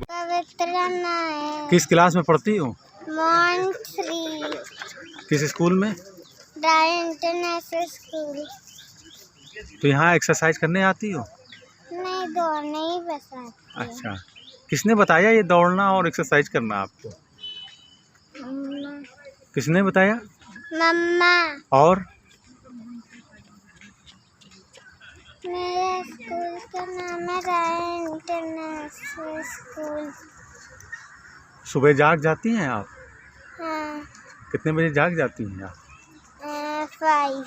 पवित्र नायक। किस क्लास में पढ़ती हो? मॉन्ट्री। किस स्कूल में? Bryan international school. तो यहाँ एक्सरसाइज करने आती हो? नहीं, दौड़ने ही बस आती है। अच्छा, किसने बताया ये दौड़ना और एक्सरसाइज करना आपको? मम्मा। किसने बताया? मम्मा। और मेरे स्कूल का नाम है ब्रायन इंटरनेशनल स्कूल। सुबह जाग जाती हैं आप? हाँ। कितने बजे जाग जाती हैं आप? 5।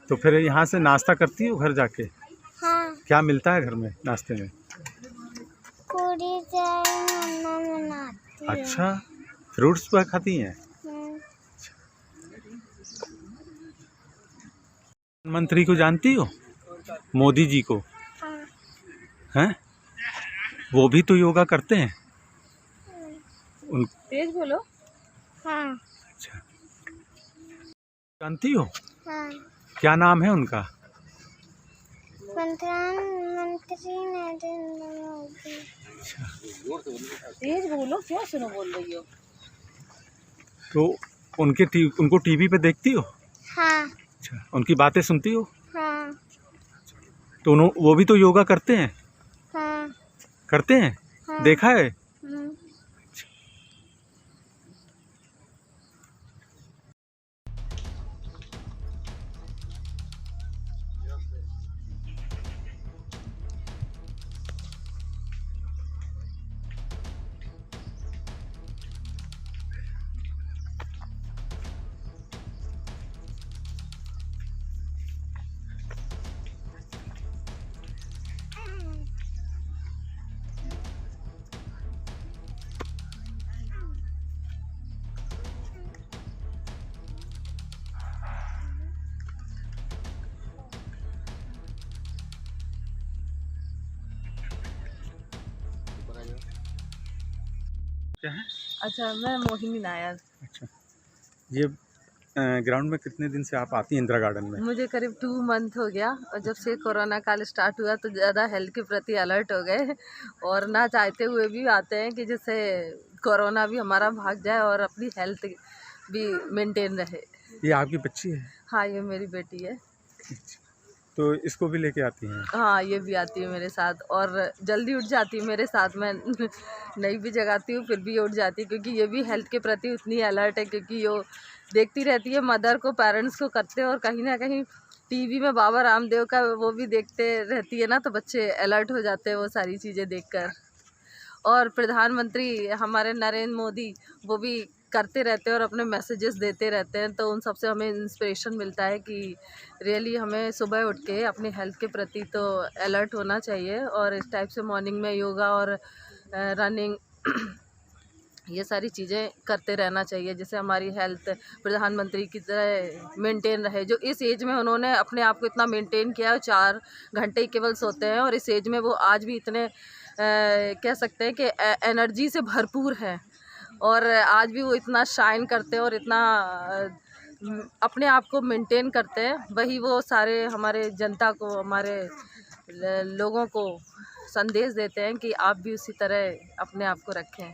तो फिर यहाँ से नाश्ता करती हो घर जाके? हाँ। क्या मिलता है घर में नाश्ते में? पूरी चाय मम्मा बनाती है। अच्छा, फ्रूट्स पर खाती हैं? प्रधानमंत्री को जानती हो? मोदी जी को? हाँ। हैं? वो भी तो योगा करते हैं। उन तेज बोलो। हाँ। अच्छा, जानती हो? हाँ। क्या नाम है उनका? प्रधानमंत्री नरेंद्र मोदी। अच्छा, तेज बोलो, क्या सुनो बोल रही हो? तो उनको टीवी पे देखती हो? हाँ। अच्छा, उनकी बातें सुनती हो? हाँ। तो वो भी तो योगा करते हैं? हाँ। करते हैं? हाँ। देखा है? क्या है? अच्छा, मैं मोहिनी नायर। अच्छा, ये ग्राउंड में कितने दिन से आप आती हैं इंदिरा गार्डन में? मुझे करीब 2 मंथ हो गया, और जब से कोरोना काल स्टार्ट हुआ तो ज़्यादा हेल्थ के प्रति अलर्ट हो गए, और ना चाहते हुए भी आते हैं कि जिससे कोरोना भी हमारा भाग जाए और अपनी हेल्थ भी मेंटेन रहे। ये आपकी बच्ची है? हाँ, ये मेरी बेटी है। तो इसको भी लेके आती हैं? हाँ, ये भी आती है मेरे साथ, और जल्दी उठ जाती है मेरे साथ। मैं नहीं भी जगाती हूँ फिर भी ये उठ जाती है, क्योंकि ये भी हेल्थ के प्रति उतनी अलर्ट है, क्योंकि वो देखती रहती है मदर को, पेरेंट्स को करते, और कहीं ना कहीं टीवी में बाबा रामदेव का वो भी देखते रहती है ना, तो बच्चे अलर्ट हो जाते हैं वो सारी चीज़ें देखकर। और प्रधानमंत्री हमारे नरेंद्र मोदी वो भी करते रहते हैं और अपने मैसेजेस देते रहते हैं, तो उन सब से हमें इंस्पिरेशन मिलता है कि रियली हमें सुबह उठ के अपनी हेल्थ के प्रति तो अलर्ट होना चाहिए, और इस टाइप से मॉर्निंग में योगा और रनिंग ये सारी चीज़ें करते रहना चाहिए, जिससे हमारी हेल्थ प्रधानमंत्री की तरह मेंटेन रहे। जो इस एज में उन्होंने अपने आप को इतना मेंटेन किया है, 4 घंटे ही केवल सोते हैं, और इस एज में वो आज भी इतने कह सकते हैं कि एनर्जी से भरपूर है, और आज भी वो इतना शाइन करते हैं और इतना अपने आप को मेंटेन करते हैं। वही वो सारे हमारे जनता को, हमारे लोगों को संदेश देते हैं कि आप भी उसी तरह अपने आप को रखें।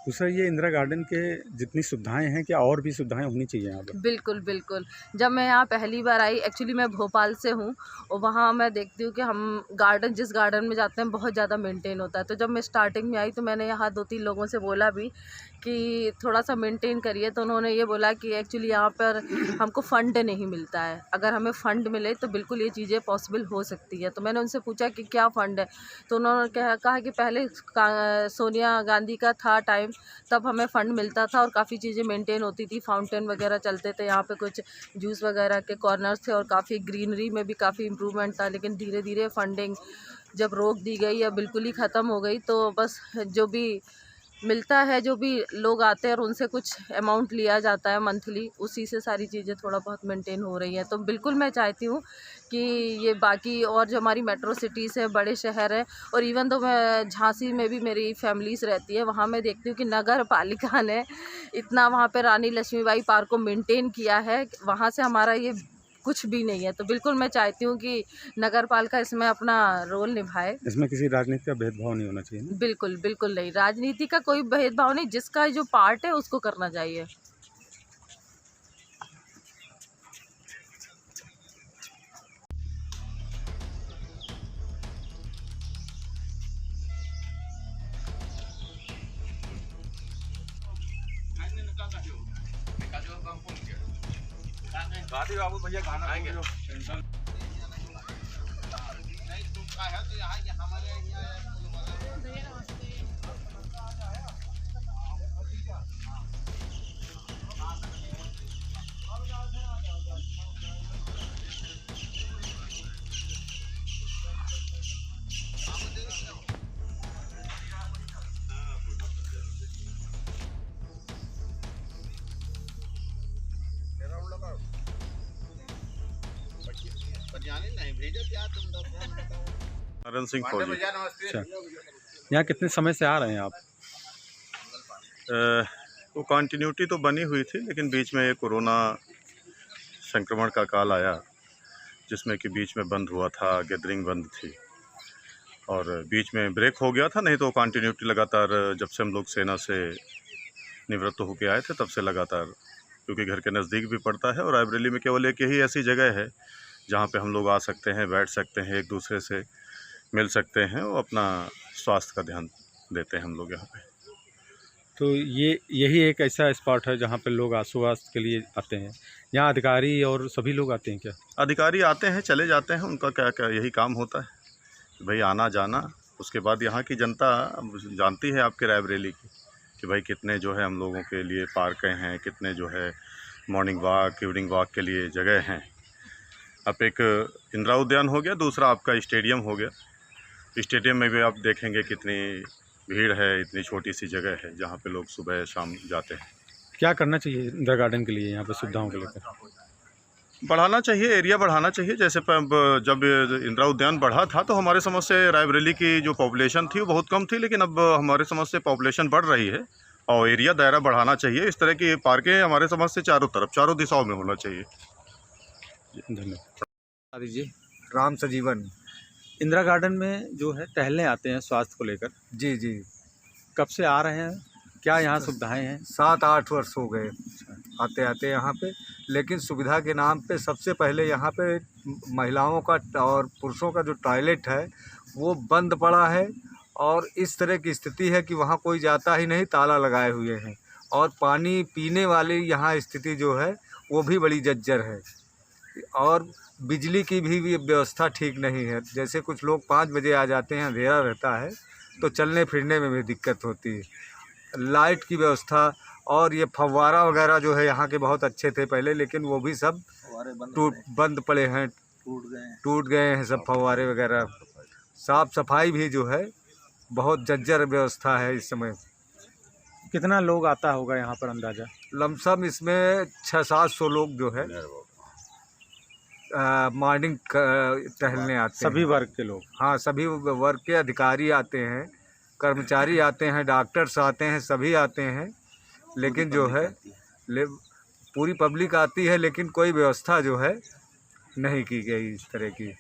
दूसरा, ये इंदिरा गार्डन के जितनी सुविधाएं हैं, क्या और भी सुविधाएं होनी चाहिए यहाँ पर? बिल्कुल बिल्कुल। जब मैं यहाँ पहली बार आई, एक्चुअली मैं भोपाल से हूँ, और वहाँ मैं देखती हूँ कि हम जिस गार्डन में जाते हैं बहुत ज़्यादा मेंटेन होता है। तो जब मैं स्टार्टिंग में आई तो मैंने यहाँ 2-3 लोगों से बोला भी कि थोड़ा सा मेंटेन करिए, तो उन्होंने ये बोला कि एक्चुअली यहाँ पर हमको फ़ंड नहीं मिलता है, अगर हमें फ़ंड मिले तो बिल्कुल ये चीज़ें पॉसिबल हो सकती है। तो मैंने उनसे पूछा कि क्या फ़ंड है, तो उन्होंने कहा कि पहले सोनिया गांधी का था टाइम, तब हमें फ़ंड मिलता था और काफ़ी चीज़ें मेंटेन होती थी, फाउंटेन वगैरह चलते थे, यहाँ पे कुछ जूस वगैरह के कॉर्नर्स थे, और काफ़ी ग्रीनरी में भी काफ़ी इम्प्रूवमेंट था। लेकिन धीरे धीरे फंडिंग जब रोक दी गई या बिल्कुल ही ख़त्म हो गई, तो बस जो भी मिलता है, जो भी लोग आते हैं और उनसे कुछ अमाउंट लिया जाता है मंथली, उसी से सारी चीज़ें थोड़ा बहुत मेंटेन हो रही हैं। तो बिल्कुल मैं चाहती हूँ कि ये बाकी और जो हमारी मेट्रो सिटीज़ है, बड़े शहर हैं, और इवन तो मैं झांसी में भी मेरी फैमिलीज़ रहती है, वहाँ मैं देखती हूँ कि नगर पालिका ने इतना वहाँ पे रानी लक्ष्मीबाई पार्क को मेंटेन किया है, वहाँ से हमारा ये कुछ भी नहीं है। तो बिल्कुल मैं चाहती हूँ कि नगर पालिका इसमें अपना रोल निभाए। इसमें किसी राजनीति का भेदभाव नहीं होना चाहिए ना? बिल्कुल, बिल्कुल नहीं, राजनीति का कोई भेदभाव नहीं, जिसका जो पार्ट है उसको करना चाहिए। बाबू भैया खाना आएंगे। नारायण सिंह फौजी। अच्छा, यहाँ कितने समय से आ रहे हैं आप? वो कंटिन्यूटी तो बनी हुई थी, लेकिन बीच में ये कोरोना संक्रमण का काल आया, जिसमें कि बीच में बंद हुआ था, गैदरिंग बंद थी और बीच में ब्रेक हो गया था। नहीं तो कंटिन्यूटी लगातार जब से हम लोग सेना से निवृत्त होकर आए थे तब से लगातार, क्योंकि घर के नज़दीक भी पड़ता है और रायबरेली में केवल एक ही ऐसी जगह है जहाँ पे हम लोग आ सकते हैं, बैठ सकते हैं, एक दूसरे से मिल सकते हैं और अपना स्वास्थ्य का ध्यान देते हैं हम लोग यहाँ पे। तो यही एक ऐसा स्पॉट है जहाँ पे लोग स्वास्थ्य के लिए आते हैं। यहाँ अधिकारी और सभी लोग आते हैं क्या? अधिकारी आते हैं, चले जाते हैं, उनका क्या क्या यही काम होता है कि भाई आना जाना। उसके बाद यहाँ की जनता जानती है आपके रायबरेली की कि भाई कितने जो है हम लोगों के लिए पार्कें हैं, कितने जो है मॉर्निंग वॉक, इवनिंग वॉक के लिए जगह हैं। अब एक इंदिरा उद्यान हो गया, दूसरा आपका स्टेडियम हो गया। स्टेडियम में भी आप देखेंगे कितनी भीड़ है, इतनी छोटी सी जगह है जहाँ पे लोग सुबह शाम जाते हैं। क्या करना चाहिए इंदिरा गार्डन के लिए यहाँ पे सुविधाओं को लेकर? बढ़ाना चाहिए, एरिया बढ़ाना चाहिए। जैसे जब इंदिरा उद्यान बढ़ा था तो हमारे समझ से रायबरेली की जो पॉपुलेशन थी वो बहुत कम थी, लेकिन अब हमारे समझ से पॉपुलेशन बढ़ रही है और एरिया दायरा बढ़ाना चाहिए। इस तरह की पार्कें हमारे समझ से चारों तरफ, चारों दिशाओं में होना चाहिए। धन्यवाद। दीजिए। राम सजीवन। इंदिरा गार्डन में जो है टहलने आते हैं स्वास्थ्य को लेकर, जी जी, कब से आ रहे हैं? क्या यहाँ सुविधाएं हैं? 7-8 वर्ष हो गए आते आते यहाँ पे। लेकिन सुविधा के नाम पे सबसे पहले यहाँ पे महिलाओं का और पुरुषों का जो टॉयलेट है वो बंद पड़ा है और इस तरह की स्थिति है कि वहाँ कोई जाता ही नहीं, ताला लगाए हुए हैं। और पानी पीने वाली यहाँ स्थिति जो है वो भी बड़ी जर्जर है और बिजली की भी व्यवस्था ठीक नहीं है। जैसे कुछ लोग 5 बजे आ जाते हैं, अंधेरा रहता है तो चलने फिरने में भी दिक्कत होती है। लाइट की व्यवस्था और ये फव्वारा वगैरह जो है यहाँ के बहुत अच्छे थे पहले, लेकिन वो भी सब बंद पड़े हैं, टूट गए हैं सब फव्वारे वगैरह। साफ़ सफाई भी जो है बहुत जर्जर व्यवस्था है इस समय। कितना लोग आता होगा यहाँ पर अंदाज़ा? लमसम इसमें 600-700 लोग जो है मॉर्निंग टहलने आते हैं। सभी वर्ग के लोग? हाँ, सभी वर्ग के अधिकारी आते हैं, कर्मचारी आते हैं, डॉक्टर्स आते हैं, सभी आते हैं। लेकिन जो है पूरी पब्लिक आती है, लेकिन कोई व्यवस्था जो है नहीं की गई इस तरह की।